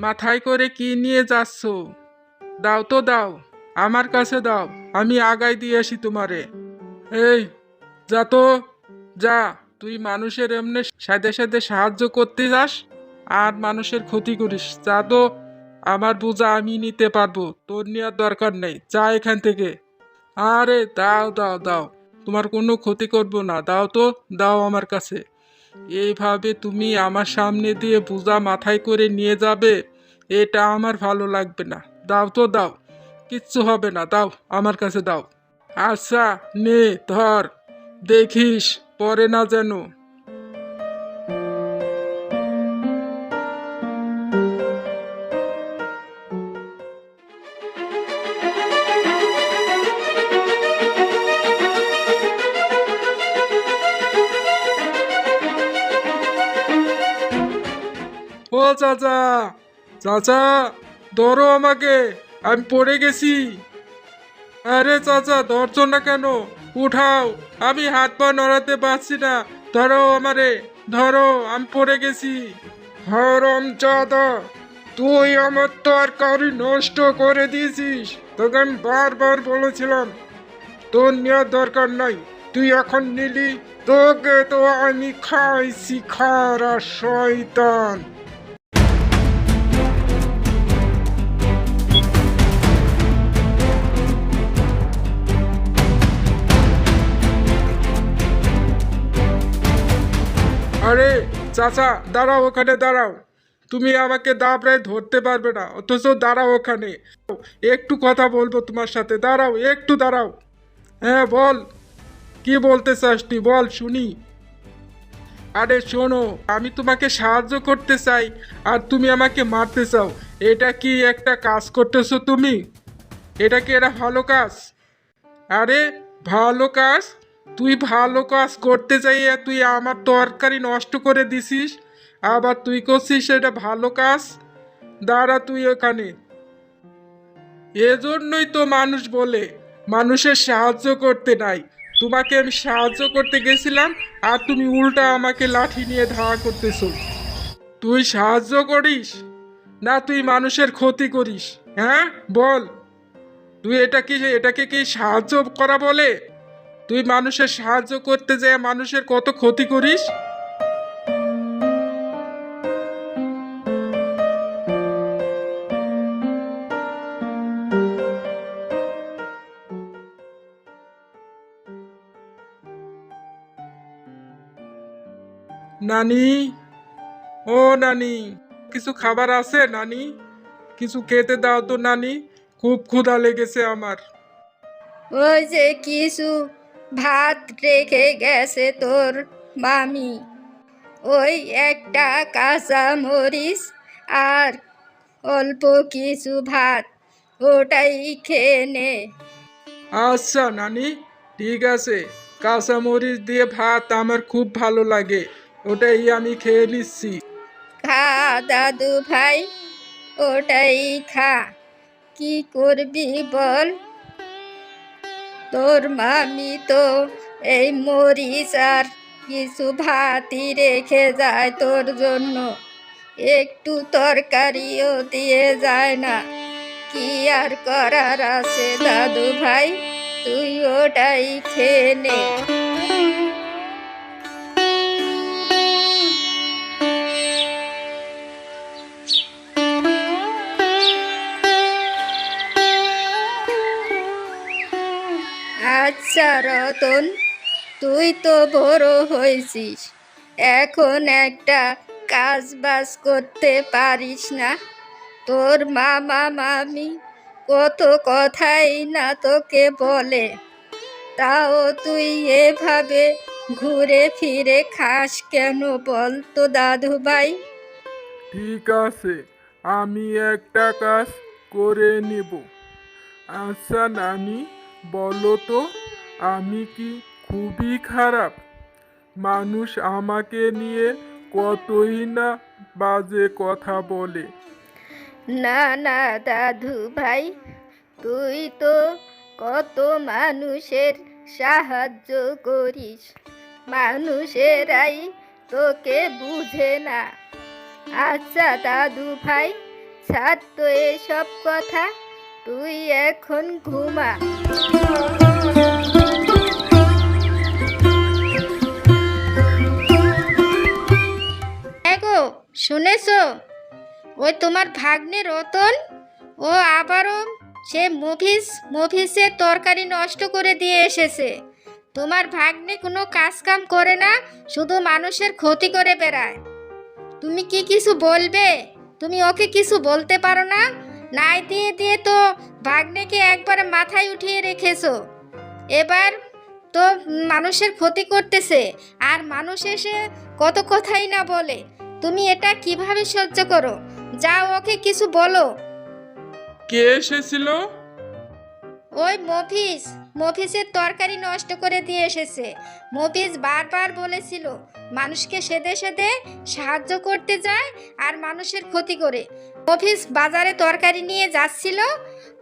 মাথায় করে কি নিয়ে যাচ্ছ? দাও তো দাও, আমার কাছে দাও, আমি আগাই দিয়ে আসি তোমারে। এই, যা তো, যা। তুই মানুষের এমনি সাথে সাথে সাহায্য করতে যাস আর মানুষের ক্ষতি করিস। যা তো, আমার বোঝা আমি নিতে পারবো, তোর নেওয়ার দরকার নেই, যা এখান থেকে। আরে দাও দাও দাও, তোমার কোনো ক্ষতি করবো না, দাও তো, দাও আমার কাছে। এইভাবে তুমি আমার সামনে দিয়ে বোঝা মাথায় করে নিয়ে যাবে, এটা আমার ভালো লাগবে না। দাও তো দাও, কিচ্ছু হবে না, দাও আমার কাছে দাও। আচ্ছা, নে ধর, দেখিস পরে না যেন। ও চাচা, চাচা, ধরো আমাকে, আমি পড়ে গেছি। আরে চাচা, ধরছো না কেন? উঠাও, আমি হাত পা নড়াতে পারছি না। ধরো আমারে, ধরো, আমি পড়ে গেছি। হারামজাদা, তুই আমার তরকারি নষ্ট করে দিয়েছিস। তোকে আমি বারবার বলেছিলাম তোর নেওয়ার দরকার নাই, তুই এখন নিলি। তোকে তো আমি খাইছি, খারা শয়তান। আরে চাচা, দাঁড়াও, ওখানে দাঁড়াও। তুমি আমাকে দাবড়ায় ধরতে পারবে না, অথচ দাঁড়াও ওখানে। একটু কথা বলবো তোমার সাথে, দাঁড়াও, একটু দাঁড়াও। হ্যাঁ বল, কি বলতে চাস তুই, বল শুনি। আরে শোনো, আমি তোমাকে সাহায্য করতে চাই আর তুমি আমাকে মারতে চাও। এটা কি একটা কাজ করতেছো তুমি? এটা কি একটা ভালো কাজ? আরে ভালো কাজ? তুই ভালো কাজ করতে যাইয়া তুই আমার তরকারি নষ্ট করে দিছিস, আবার তুই করছিস এটা ভালো কাজ? দাঁড়া তুই ওখানে। এজন্যই তো মানুষ বলে মানুষের সাহায্য করতে নাই। তোমাকে আমি সাহায্য করতে গেছিলাম আর তুমি উল্টা আমাকে লাঠি নিয়ে ধাওয়া করতেছো। তুই সাহায্য করিস না তুই মানুষের ক্ষতি করিস? হ্যাঁ বল, তুই এটাকে কি সাহায্য করা বলে? তুই মানুষের সাহায্য করতে যেয়ে মানুষের কত ক্ষতি করিস। নানি, ও নানি, কিছু খাবার আছে নানি? কিছু খেতে দাও তো নানি, খুব ক্ষুধা লেগেছে আমার। ওই যে কিছু ভাত রেখে গেছে তোর মামি, ওই একটা কাঁচা মরিচ আর অল্প কিছু ভাত, ওটাই খেয়ে নে। আচ্ছা নানি, ঠিক আছে। কাঁচামরিচ দিয়ে ভাত আমার খুব ভালো লাগে, ওটাই আমি খেয়ে নিচ্ছি। খা দাদু ভাই, ওটাই খা। কি করবি বল? তোর মামি তো এই মরিচ আর কিছু ভাতই রেখে যায় তোর জন্য, একটু তরকারিও দিয়ে যায় না। কি আর করার আছে দাদু ভাই, তুই ওটাই খেয়ে নে। আচ্ছা রতন, তুই তো বড় হয়েছিস, এখন একটা কাজ বাজ করতে পারিস না? তোর মামা মামি কত কথাই না তোকে বলে, তাও তুই এভাবে ঘুরে ফিরে খাস কেন বল তো দাদু ভাই? ঠিক আছে, আমি একটা কাজ করে নেব। আচ্ছা নানি, বলো তো, আমি কি খুবই খারাপ? মানুষ আমাকে নিয়ে কতই না বাজে কথা বলে। না না দাদু ভাই, তুই তো কত মানুষের সাহায্য করিস, মানুষেরাই তোকে বুঝে না। আচ্ছা দাদু ভাই, ছাড় তো এসব কথা, তুই এখন ঘুমা। গো, শুনেছো? ওই তোমার ভাগ্নে রতন, ও আবারও সে মফিসের তরকারি নষ্ট করে দিয়ে এসেছে। তোমার ভাগ্নে কোনো কাজ কাম করে না, শুধু মানুষের ক্ষতি করে বেড়ায়। তুমি কি কিছু বলবে? তুমি ওকে কিছু বলতে পারো না? নাই দিয়ে দিয়ে তো ভাগ্নেকে একবার মাথায় উঠিয়ে রেখেছো। এবার তো মানুষের ক্ষতি করতেছে, আর মানুষ এসে কত কথাই না বলে। তুমি এটা কিভাবে সহ্য করো? যাও ওকে কিছু বলো। কে এসেছিল? ওই মফিসের তরকারি নষ্ট করে দিয়ে এসেছে। মফিস বারবার বলেছিল মানুষকে সেদে সেদে সাহায্য করতে যায় আর মানুষের ক্ষতি করে। মফিস বাজারে তরকারি নিয়ে যাচ্ছিল,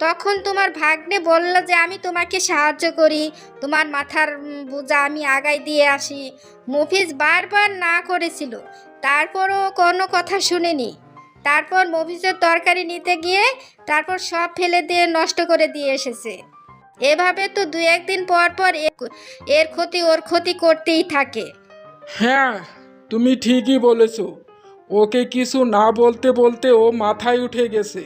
তখন তোমার ভাগ্নে বলল যে আমি তোমাকে সাহায্য করি, তোমার মাথার বোঝা আমি আগায় দিয়ে আসি। মফিস বারবার না করেছিল, তারপরও কোনো কথা শুনেনি। তারপর মফিসের তরকারি নিতে গিয়ে তারপর সব ফেলে দিয়ে নষ্ট করে দিয়ে এসেছে। এভাবে তো দুই একদিন পর পর এর ক্ষতি ওর ক্ষতি করতেই থাকে। হ্যাঁ, তুমি ঠিকই বলেছো। ওকে কিছু না বলতে বলতে ও মাথায় উঠে গেছে।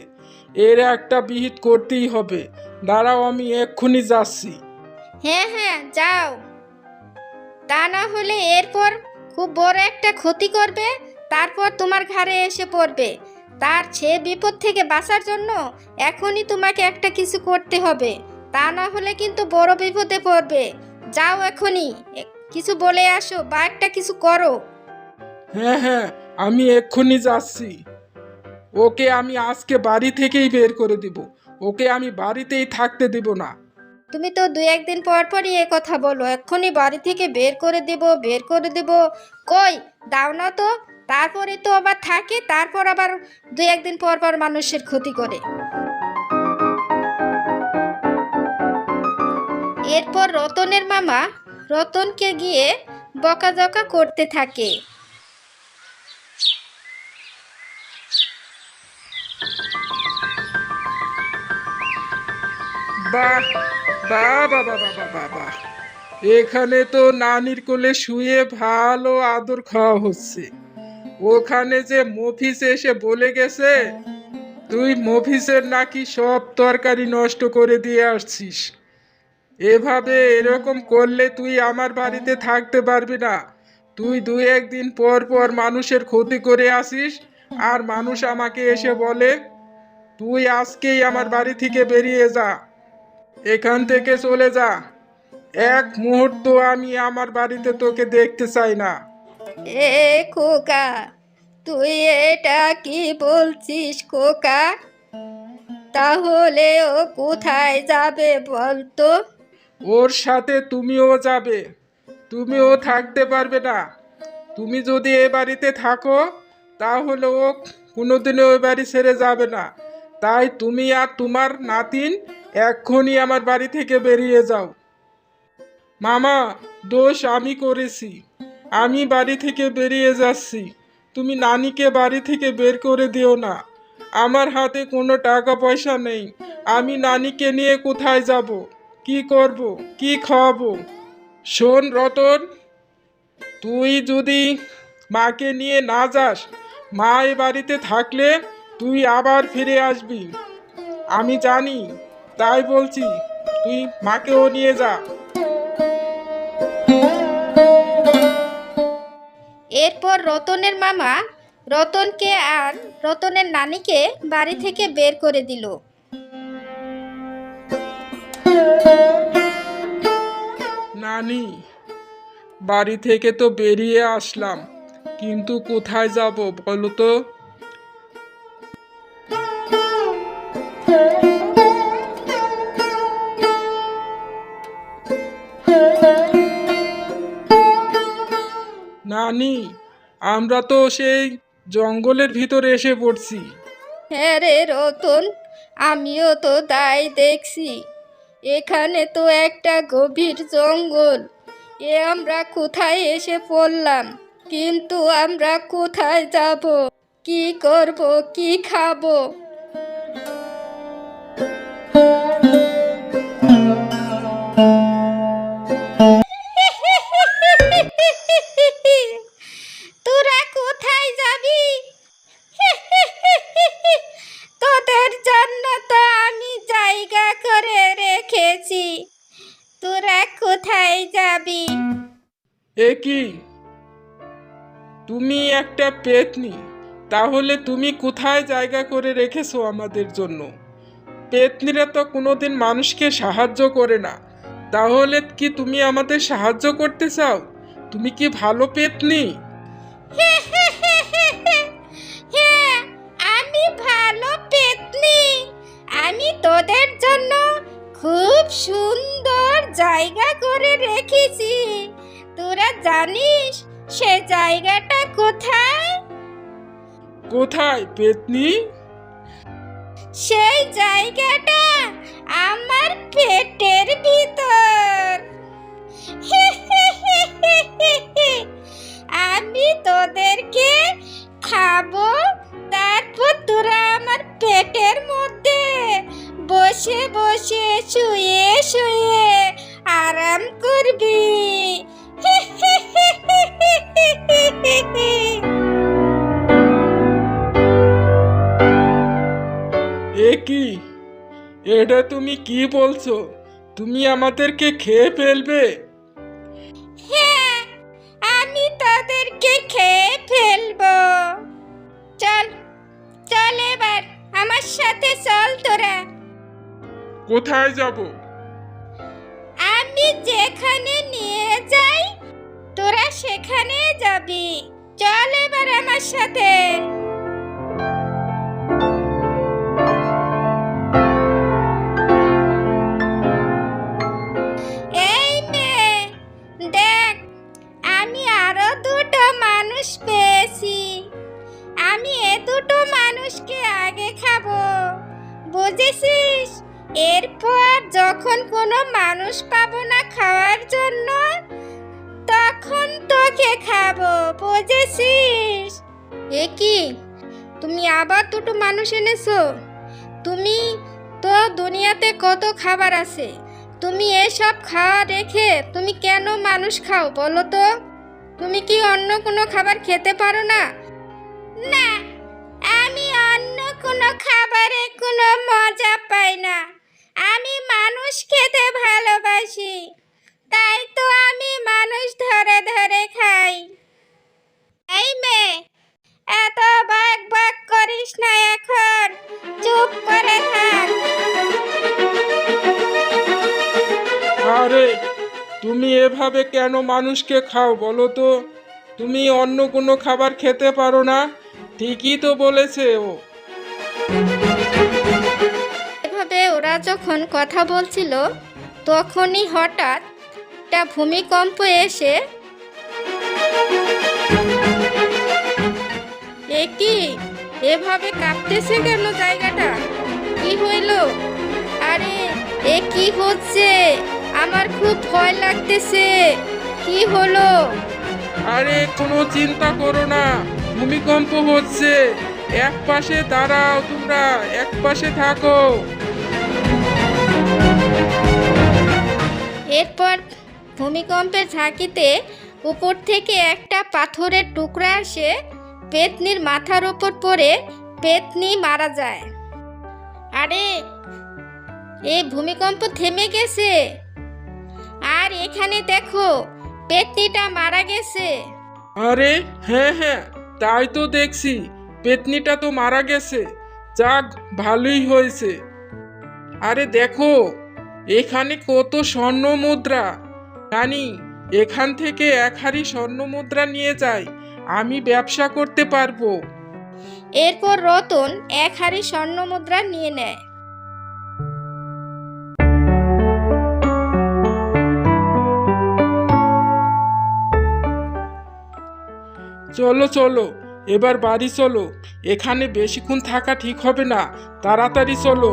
এর একটা বিহিত করতেই হবে। দাঁড়াও, আমি এক্ষুনি যাচ্ছি। হ্যাঁ হ্যাঁ, যাও। তা না হলে এরপর খুব বড় একটা ক্ষতি করবে, তারপর তোমার ঘাড়ে এসে পড়বে। তার সে বিপদ থেকে বাঁচার জন্য এখনই তোমাকে একটা কিছু করতে হবে, তা না হলে কিন্তু বড় বিপদে পড়বে। যাও এখনই, কিছু বলে আসো বা একটা কিছু করো। হ্যাঁ হ্যাঁ, আমি এক্ষুনি যাচ্ছি। ওকে আমি আজকে বাড়ি থেকেই বের করে দিব। ওকে আমি বাড়িতেই থাকতে দিব না। তুমি তো দুই একদিন পর পরই এ কথা বলো, এক্ষুনি বাড়ি থেকে বের করে দেব, বের করে দেব। কই দাও না তো। তারপরে তো আবার থাকে, তারপর আবার দুই একদিন পর পর মানুষের ক্ষতি করে। এরপর রতনের মামা রতনকে গিয়ে বকাঝকা করতে থাকে। বাহ বাহ বাবা বাবা বাবা, এখানে তো নানির কোলে শুয়ে ভালো আদর খাওয়া হচ্ছে। ওখানে যে মফিস এসে বলে গেছে তুই মফিসের নাকি সব তরকারি নষ্ট করে দিয়ে আসছিস। এভাবে এরকম করলে তুই আমার বাড়িতে থাকতে পারবি না। তুই দুই একদিন পর পর মানুষের ক্ষতি করে আসিস, আর মানুষ আমাকে এসে বলে তুই আজকেই আমার বাড়ি থেকে বেরিয়ে যা, এখান থেকে চলে যা। এক মুহূর্ত আমি আমার বাড়িতে তোকে দেখতে চাই না। এ খোকা, তুই এটা কি বলছিস খোকা? তাহলে ও কোথায় যাবে বলতো? ওর সাথে তুমিও যাবে। তুমিও থাকতে পারবে না। তুমি যদি এ বাড়িতে থাকো তাহলে ও কোনোদিনও ওই বাড়ি ছেড়ে যাবে না। তাই তুমি আর তোমার নাতিন এক্ষুনি আমার বাড়ি থেকে বেরিয়ে যাও। মামা, দোষ আমি করেছি। আমি বাড়ি থেকে বেরিয়ে যাচ্ছি। তুমি নানিকে বাড়ি থেকে বের করে দিও না। আমার হাতে কোনো টাকা পয়সা নেই। আমি নানিকে নিয়ে কোথায় যাব, কি করব, কি খাওয়াবো? শোন রতন, তুই যদি মাকে নিয়ে না যাস, মা এ বাড়িতে থাকলে তুই আবার ফিরে আসবি। আমি জানি, তাই বলছি, তুই মাকেও নিয়ে যা। এরপর রতনের মামা রতনকে আর রতনের নানিকে বাড়ি থেকে বের করে দিল। নানি, বাড়ি থেকে তো বেরিয়ে আসলাম, কিন্তু কোথায় যাব বলো তো? নানি, আমরা তো সেই জঙ্গলের ভিতরে এসে পড়ছি। হ্যাঁ রে রতন, আমিও তো তাই দেখছি। এখানে তো একটা গভীর জঙ্গল। আমরা কোথায় এসে পড়লাম? কিন্তু আমরা কোথায় যাব, কি করব, কি খাবো? এ কি, তুমি একটা পেতনি? তাহলে তুমি কোথায় জায়গা করে রেখেছো আমাদের জন্য? পেতনিরা তো কোনোদিন মানুষকে সাহায্য করে না, তাহলে কি তুমি আমাদের সাহায্য করতে চাও? তুমি কি ভালো পেতনি? হ্যাঁ, আমি ভালো পেতনি। আমি তোদের জন্য খুব সুন্দর জায়গা করে রেখেছি। তোরা জানিস সে জায়গাটা কোথায়? কোথায় পেতনি? সেই জায়গাটা আমার পেটের ভিতর। আমি তোদেরকে খাবো, তারপর তোরা আমার পেটের মধ্যে বসে বসে শুয়ে শুয়ে আরাম করবি। এ কি, এটা তুমি কি বলছো? তুমি আমাদেরকে খেয়ে ফেলবে? হ্যাঁ, আমি তাদেরকে খেয়ে ফেলবো। চল চল, এবার আমার সাথে চল তোরা। কোথায় যাব? আমি যেখানে নিয়ে যাই তোরা সেখানে যাবি। চল এবার আমার সাথে। এই মেয়ে, দেখ, আমি আরো দুটো মানুষ পেয়েছি। আমি এ দুটো মানুষকে আগে খাবো, বুঝেছিস? এরপর যখন কোনো মানুষ পাবো না খাওয়ার জন্য, তখন তোকে খাবো, বুঝেছিস? এ কি, তুমি আবার দুটো মানুষ এনেছো? তুমি তো দুনিয়াতে কত খাবার আছে, তুমি এসব খাওয়া রেখে তুমি কেন মানুষ খাও বলো তো? তুমি কি অন্য কোনো খাবার খেতে পারো না? না, আমি অন্য কোনো খাবারে কোনো মজা পাই না। আমি মানুষ খেতে ভালোবাসি, তাই তো আমি মানুষ ধরে ধরে খাই। এই মেয়ে, এত বাক বাক করিস না এখন, চুপ করে থাক। আরে, তুমি এভাবে কেন মানুষকে খাও বলো তো? তুমি অন্য কোনো খাবার খেতে পারো না? ঠিকই তো বলেছে ও। এভাবে ওরা যখন কথা বলছিল, তখনই হঠাৎ একটা ভূমিকম্প এসে, এ কি, এভাবে কাঁপতেছে কেন জায়গাটা? কি হইল? আরে, এ কি হচ্ছে? আমার খুব ভয় লাগতেছে। কি হলো? আরে, কোনো চিন্তা করো না, ভূমিকম্প হচ্ছে। এক পাশে দাঁড়াও, তোমরা এক পাশে থাকো। এরপর ভূমিকম্পের ঝাঁকিতে উপর থেকে একটা পাথরের টুকরা এসে পেতনির মাথার ওপর পড়ে পেতনি মারা যায়। আরে, এই ভূমিকম্প থেমে গেছে, আর এখানে দেখো পেতনিটা মারা গেছে। আরে হ্যাঁ হ্যাঁ, তাই তো দেখছি, পেতনিটা তো মারা গেছে। যাক, ভালোই হয়েছে। আরে দেখো, এখানে কত স্বর্ণ মুদ্রা। জানি, এখান থেকে 1 হাঁড়ি স্বর্ণ মুদ্রা নিয়ে যাই, আমি ব্যবসা করতে পারবো। এরপর রতন 1 হাঁড়ি স্বর্ণ মুদ্রা নিয়ে নেয়। চলো চলো, এবার বাড়ি চলো, এখানে বেশিক্ষণ থাকা ঠিক হবে না, তাড়াতাড়ি চলো।